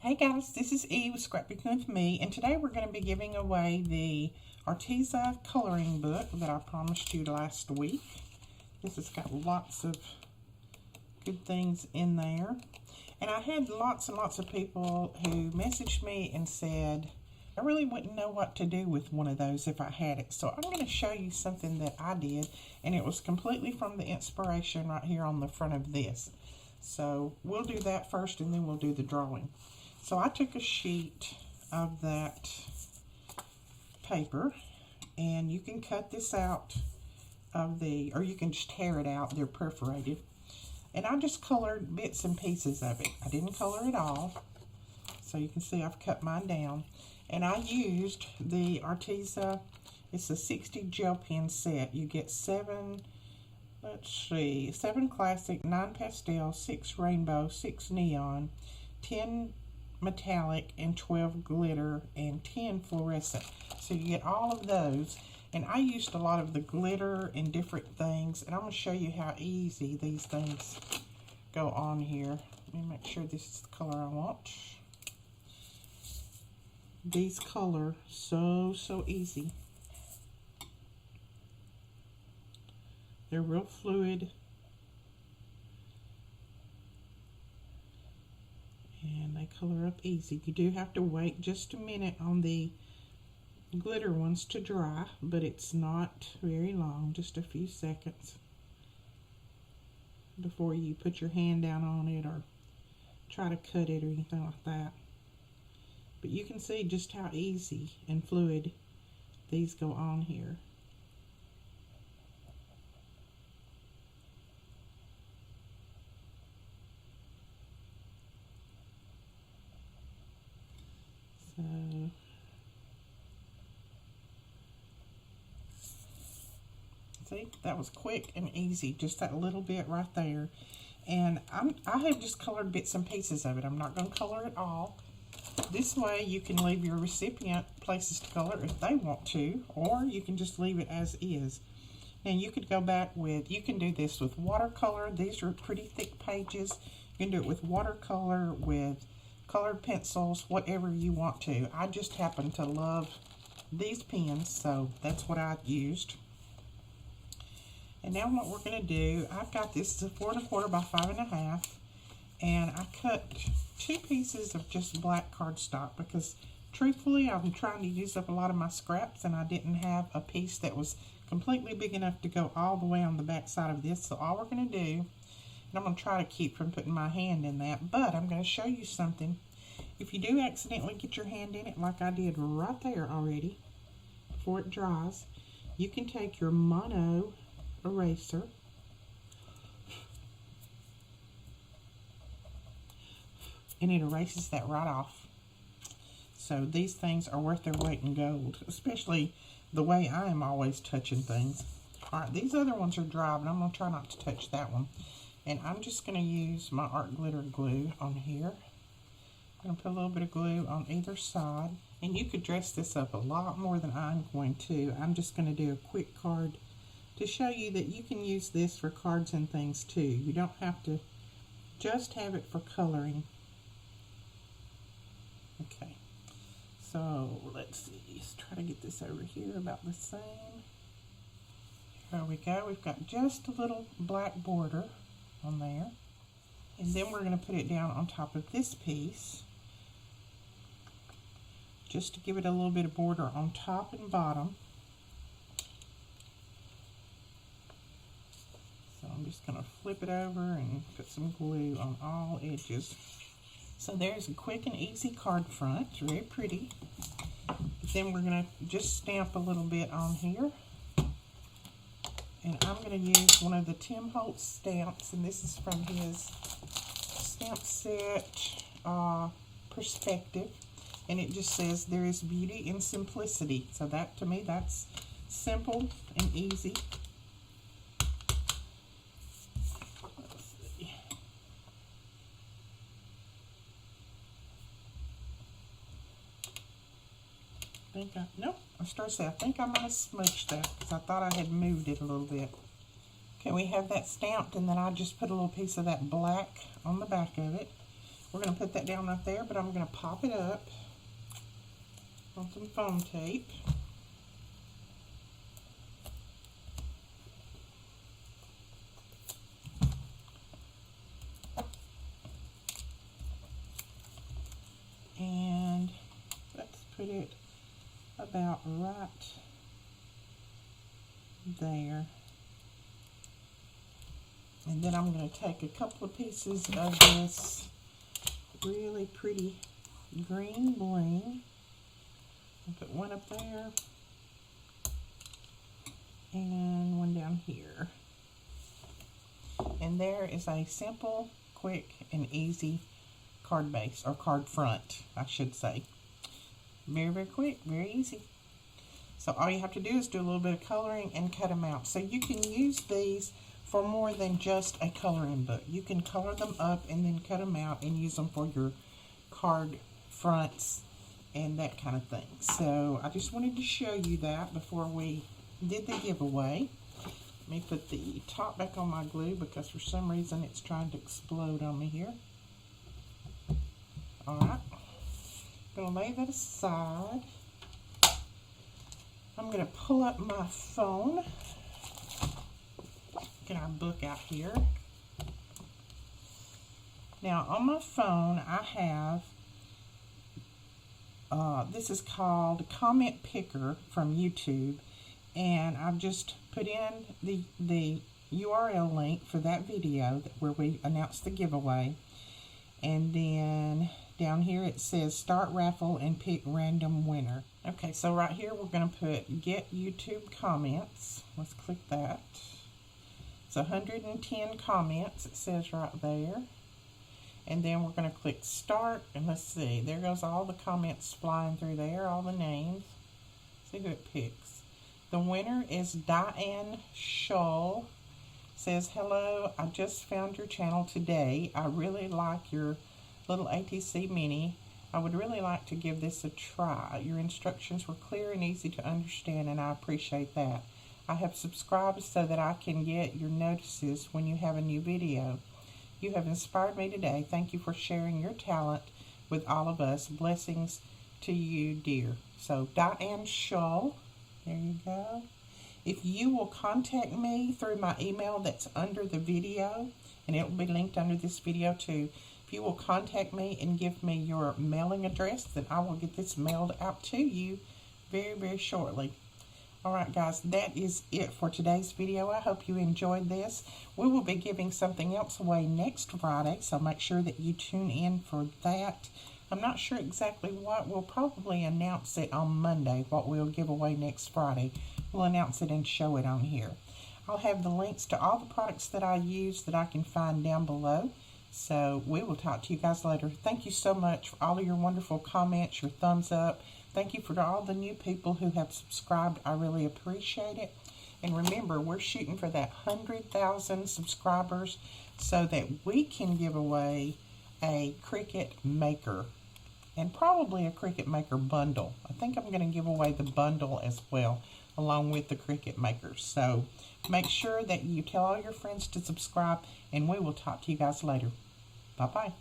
Hey guys, this is Eve with Scrapbooking with Me, and today we're going to be giving away the Arteza coloring book that I promised you last week. This has got lots of good things in there. And I had lots and lots of people who messaged me and said, I really wouldn't know what to do with one of those if I had it. So I'm going to show you something that I did, and it was completely from the inspiration right here on the front of this. So we'll do that first, and then we'll do the drawing. So I took a sheet of that paper, and you can cut this out of or you can just tear it out, they're perforated. And I just colored bits and pieces of it. I didn't color it all. So you can see I've cut mine down. And I used the Arteza, it's a 60 gel pen set. You get 7 classic, 9 pastel, 6 rainbow, 6 neon, 10 metallic, and 12 glitter, and 10 fluorescent. So you get all of those. And I used a lot of the glitter and different things, and I'm going to show you how easy these things go on here. Let me make sure this is the color I want. These color so easy. They're real fluid. And they color up easy. You do have to wait just a minute on the glitter ones to dry, but it's not very long, just a few seconds before you put your hand down on it or try to cut it or anything like that. But you can see just how easy and fluid these go on here. So see, that was quick and easy, just that little bit right there. And I have just colored bits and pieces of it. I'm not going to color it all. This way you can leave your recipient places to color if they want to, or you can just leave it as is. Now you could go back with, you can do this with watercolor. These are pretty thick pages. You can do it with watercolor, with colored pencils, whatever you want to. I just happen to love these pens, so that's what I used. And now what we're going to do, I've got this, it's a 4 1/4 by 5 1/2, and I cut 2 pieces of just black cardstock because truthfully I'm trying to use up a lot of my scraps, and I didn't have a piece that was completely big enough to go all the way on the back side of this. So all we're going to do, and I'm going to try to keep from putting my hand in that, but I'm going to show you something. If you do accidentally get your hand in it, like I did right there already, before it dries, you can take your mono eraser and it erases that right off. So these things are worth their weight in gold, especially the way I am always touching things. Alright, these other ones are dry, but I'm going to try not to touch that one. And I'm just going to use my art glitter glue on here. I'm going to put a little bit of glue on either side. And you could dress this up a lot more than I'm going to. I'm just going to do a quick card to show you that you can use this for cards and things too. You don't have to just have it for coloring. Okay, so let's see. Let's try to get this over here about the same. There we go. We've got just a little black border on there. And then we're going to put it down on top of this piece, just to give it a little bit of border on top and bottom. So I'm just going to flip it over and put some glue on all edges. So there's a quick and easy card front. It's very pretty. Then we're going to just stamp a little bit on here. And I'm going to use one of the Tim Holtz stamps, and this is from his stamp set, Perspective. And it just says, there is beauty in simplicity. So that, to me, that's simple and easy. Let's see. Nope, I started to say, I think I might have smudged that because I thought I had moved it a little bit. Okay, we have that stamped, and then I just put a little piece of that black on the back of it. We're going to put that down right there, but I'm going to pop it up on some foam tape. And let's put it about right there. And then I'm going to take a couple of pieces of this really pretty green bling. I'll put one up there and one down here. And there is a simple, quick, and easy card base, or card front, I should say. Very, very quick, very easy. So all you have to do is do a little bit of coloring and cut them out. So you can use these for more than just a coloring book. You can color them up and then cut them out and use them for your card fronts and that kind of thing. So I just wanted to show you that before we did the giveaway. Let me put the top back on my glue because for some reason it's trying to explode on me here. Alright, I'm going to lay that aside. I'm going to pull up my phone. Get our book out here. Now on my phone I have, this is called Comment Picker from YouTube, and I've just put in the URL link for that video where we announced the giveaway, and then down here it says start raffle and pick random winner. Okay, so right here we're going to put get YouTube comments. Let's click that. It's 110 comments, it says right there. And then we're going to click start, and let's see, there goes all the comments flying through there, all the names. See who it picks. The winner is Diane Scholl. Says, hello, I just found your channel today. I really like your little ATC Mini. I would really like to give this a try. Your instructions were clear and easy to understand, and I appreciate that. I have subscribed so that I can get your notices when you have a new video. You have inspired me today. Thank you for sharing your talent with all of us. Blessings to you, dear. So, Diane Scholl, there you go. If you will contact me through my email that's under the video, and it will be linked under this video too, if you will contact me and give me your mailing address, then I will get this mailed out to you very, very shortly. Alright guys, that is it for today's video. I hope you enjoyed this. We will be giving something else away next Friday, so make sure that you tune in for that. I'm not sure exactly what. We'll probably announce it on Monday, what we'll give away next Friday. We'll announce it and show it on here. I'll have the links to all the products that I use that I can find down below. So we will talk to you guys later. Thank you so much for all of your wonderful comments, your thumbs up. Thank you for all the new people who have subscribed. I really appreciate it. And remember, we're shooting for that 100,000 subscribers so that we can give away a Cricut Maker and probably a Cricut Maker bundle. I think I'm going to give away the bundle as well along with the Cricut Maker. So make sure that you tell all your friends to subscribe, and we will talk to you guys later. Bye-bye.